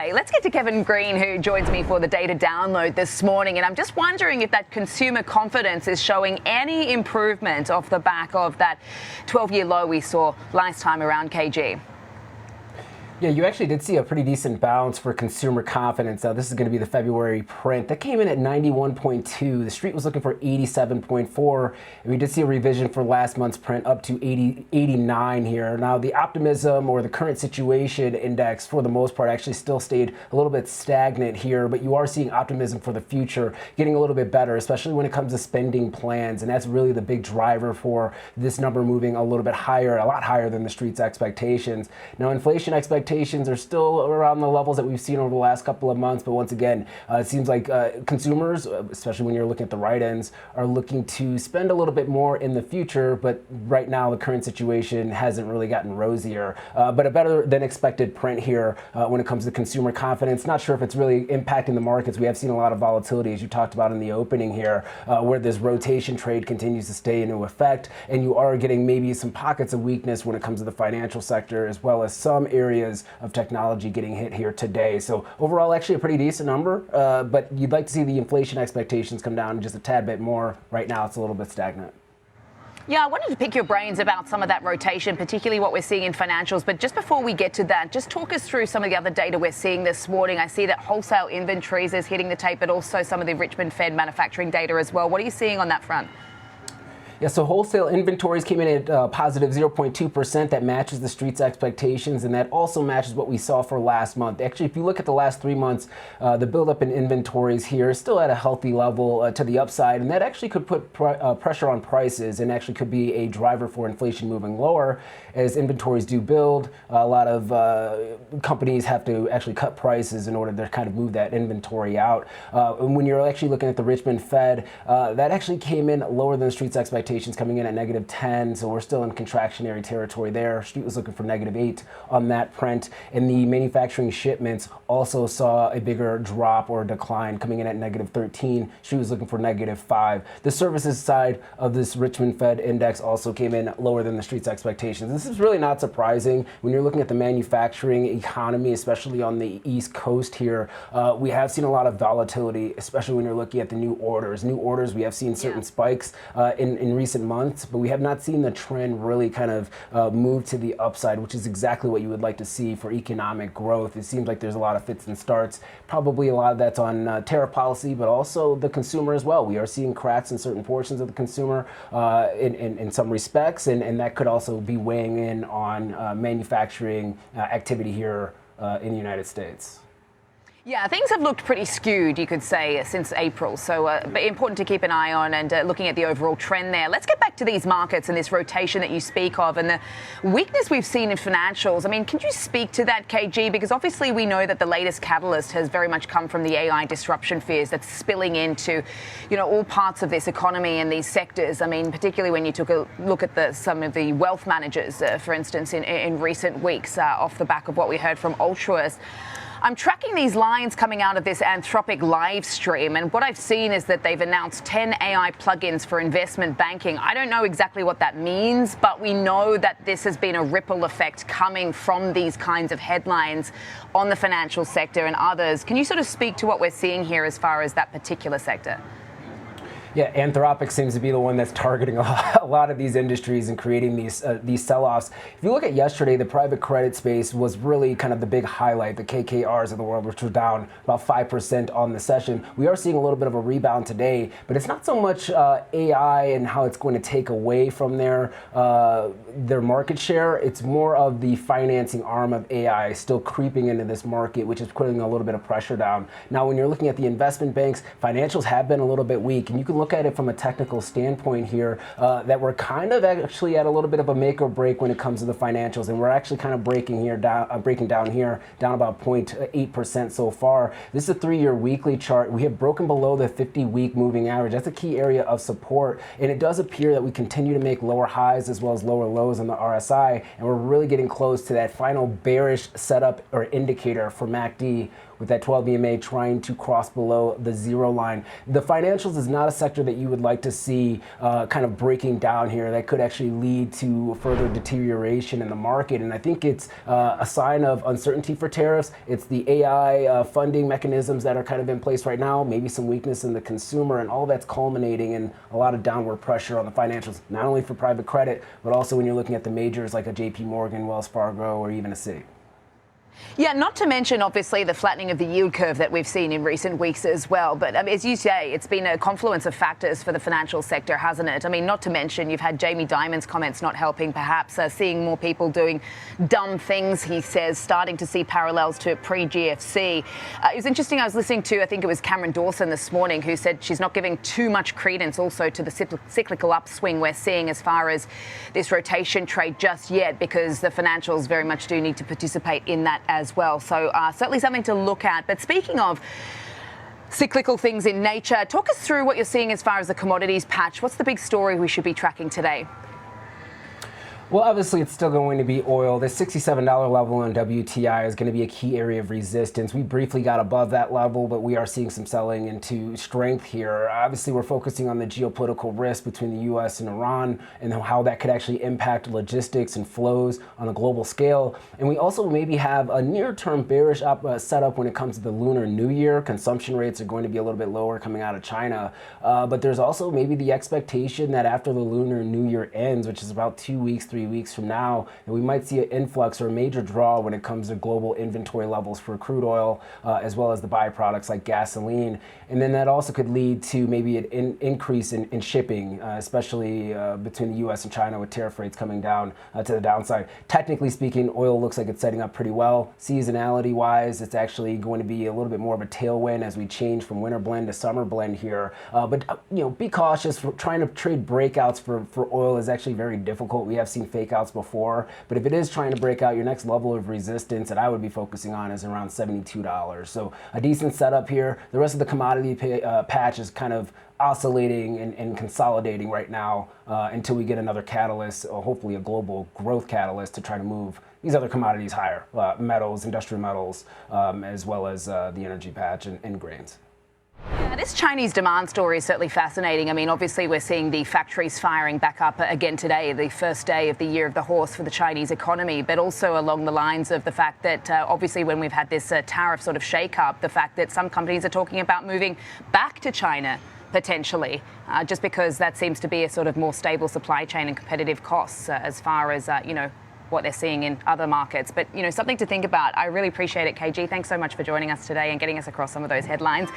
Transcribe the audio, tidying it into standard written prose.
Let's get to Kevin Green, who joins me for the data download this morning. And I'm just wondering if that consumer confidence is showing any improvement off the back of that 12-year low we saw last time around, KG. Yeah, you actually did see a pretty decent bounce for consumer confidence. Now, this is going to be the February print. That came in at 91.2. The street was looking for 87.4. And we did see a revision for last month's print up to 89 here. Now, the optimism or the current situation index, for the most part, actually still stayed a little bit stagnant here. But you are seeing optimism for the future getting a little bit better, especially when it comes to spending plans. And that's really the big driver for this number moving a little bit higher, a lot higher than the street's expectations. Now, inflation expectations are still around the levels that we've seen over the last couple of months, but once again, it seems like consumers, especially when you're looking at the right ends, are looking to spend a little bit more in the future, but right now the current situation hasn't really gotten rosier. But a better than expected print here when it comes to consumer confidence. Not sure if it's really impacting the markets. We have seen a lot of volatility, as you talked about in the opening here, where this rotation trade continues to stay into effect, and you are getting maybe some pockets of weakness when it comes to the financial sector, as well as some areas of technology getting hit here today. So overall, actually a pretty decent number, but you'd like to see the inflation expectations come down just a tad bit more. Right now, it's a little bit stagnant. Yeah, I wanted to pick your brains about some of that rotation, particularly what we're seeing in financials. But just before we get to that, just talk us through some of the other data we're seeing this morning. I see that wholesale inventories is hitting the tape, but also some of the Richmond Fed manufacturing data as well. What are you seeing on that front? Yeah, so wholesale inventories came in at positive 0.2%. That matches the street's expectations, and that also matches what we saw for last month. Actually, if you look at the last 3 months, the buildup in inventories here is still at a healthy level to the upside, and that actually could put pressure on prices and actually could be a driver for inflation moving lower. As inventories do build, a lot of companies have to actually cut prices in order to kind of move that inventory out. And when you're actually looking at the Richmond Fed, that actually came in lower than the street's expectations, coming in at negative 10, so we're still in contractionary territory there. Street was looking for negative 8 on that print, and the manufacturing shipments also saw a bigger drop or decline, coming in at negative 13. Street was looking for negative 5. The services side of this Richmond Fed index also came in lower than the street's expectations. This is really not surprising when you're looking at the manufacturing economy, especially on the East Coast here. We have seen a lot of volatility, especially when you're looking at the new orders. New orders, we have seen certain spikes in recent months, but we have not seen the trend really kind of move to the upside, which is exactly what you would like to see for economic growth. It seems like there's a lot of fits and starts. Probably a lot of that's on tariff policy, but also the consumer as well. We are seeing cracks in certain portions of the consumer in some respects, and that could also be weighing in on manufacturing activity here in the United States. Yeah, things have looked pretty skewed, you could say, since April. So but important to keep an eye on and looking at the overall trend there. Let's get back to these markets and this rotation that you speak of and the weakness we've seen in financials. I mean, can you speak to that, KG? Because obviously we know that the latest catalyst has very much come from the AI disruption fears that's spilling into, all parts of this economy and these sectors. I mean, particularly when you took a look at some of the wealth managers, for instance, in recent weeks, off the back of what we heard from Altruist. I'm tracking these lines coming out of this Anthropic live stream, and what I've seen is that they've announced 10 AI plugins for investment banking. I don't know exactly what that means, but we know that this has been a ripple effect coming from these kinds of headlines on the financial sector and others. Can you sort of speak to what we're seeing here as far as that particular sector? Yeah, Anthropic seems to be the one that's targeting a lot of these industries and creating these sell-offs. If you look at yesterday, the private credit space was really kind of the big highlight, the KKRs of the world, which were down about 5% on the session. We are seeing a little bit of a rebound today, but it's not so much AI and how it's going to take away from their market share. It's more of the financing arm of AI still creeping into this market, which is putting a little bit of pressure down. Now, when you're looking at the investment banks, financials have been a little bit weak, and you can look at it from a technical standpoint here, that we're kind of actually at a little bit of a make or break when it comes to the financials, and we're actually kind of breaking down here, down about 0.8% so far. This is a 3-year weekly chart. We have broken below the 50-week moving average. That's a key area of support, and it does appear that we continue to make lower highs as well as lower lows on the RSI, and we're really getting close to that final bearish setup or indicator for MACD, with that 12 EMA trying to cross below the zero line. The financials is not a sector that you would like to see kind of breaking down here. That could actually lead to further deterioration in the market. And I think it's a sign of uncertainty for tariffs. It's the AI funding mechanisms that are kind of in place right now, maybe some weakness in the consumer, and all that's culminating in a lot of downward pressure on the financials, not only for private credit, but also when you're looking at the majors like a JP Morgan, Wells Fargo, or even a Citi. Yeah, not to mention, obviously, the flattening of the yield curve that we've seen in recent weeks as well. But as you say, it's been a confluence of factors for the financial sector, hasn't it? I mean, not to mention, you've had Jamie Dimon's comments not helping, perhaps, seeing more people doing dumb things, he says, starting to see parallels to pre-GFC. It was interesting, I was listening to, I think it was Cameron Dawson this morning, who said she's not giving too much credence also to the cyclical upswing we're seeing as far as this rotation trade just yet, because the financials very much do need to participate in that as well. So certainly something to look at. But speaking of cyclical things in nature, talk us through what you're seeing as far as the commodities patch. What's the big story we should be tracking today? Well, obviously, it's still going to be oil. The $67 level on WTI is going to be a key area of resistance. We briefly got above that level, but we are seeing some selling into strength here. Obviously, we're focusing on the geopolitical risk between the U.S. and Iran and how that could actually impact logistics and flows on a global scale. And we also maybe have a near-term bearish setup when it comes to the Lunar New Year. Consumption rates are going to be a little bit lower coming out of China. But there's also maybe the expectation that after the Lunar New Year ends, which is about 2 weeks, 3 weeks from now, and we might see an influx or a major draw when it comes to global inventory levels for crude oil, as well as the byproducts like gasoline. And then that also could lead to maybe an increase in shipping, especially between the U.S. and China with tariff rates coming down to the downside. Technically speaking, oil looks like it's setting up pretty well. Seasonality-wise, it's actually going to be a little bit more of a tailwind as we change from winter blend to summer blend here. But be cautious. Trying to trade breakouts for oil is actually very difficult. We have seen fake outs before, but if it is trying to break out, your next level of resistance that I would be focusing on is around $72. So a decent setup here. The rest of the commodity patch is kind of oscillating and consolidating right now until we get another catalyst, or hopefully a global growth catalyst to try to move these other commodities higher, metals, industrial metals, as well as the energy patch and grains. Yeah, this Chinese demand story is certainly fascinating. I mean, obviously, we're seeing the factories firing back up again today, the first day of the year of the horse for the Chinese economy, but also along the lines of the fact that obviously when we've had this tariff sort of shake-up, the fact that some companies are talking about moving back to China potentially, just because that seems to be a sort of more stable supply chain and competitive costs as far as, what they're seeing in other markets. But, something to think about. I really appreciate it, KG. Thanks so much for joining us today and getting us across some of those headlines.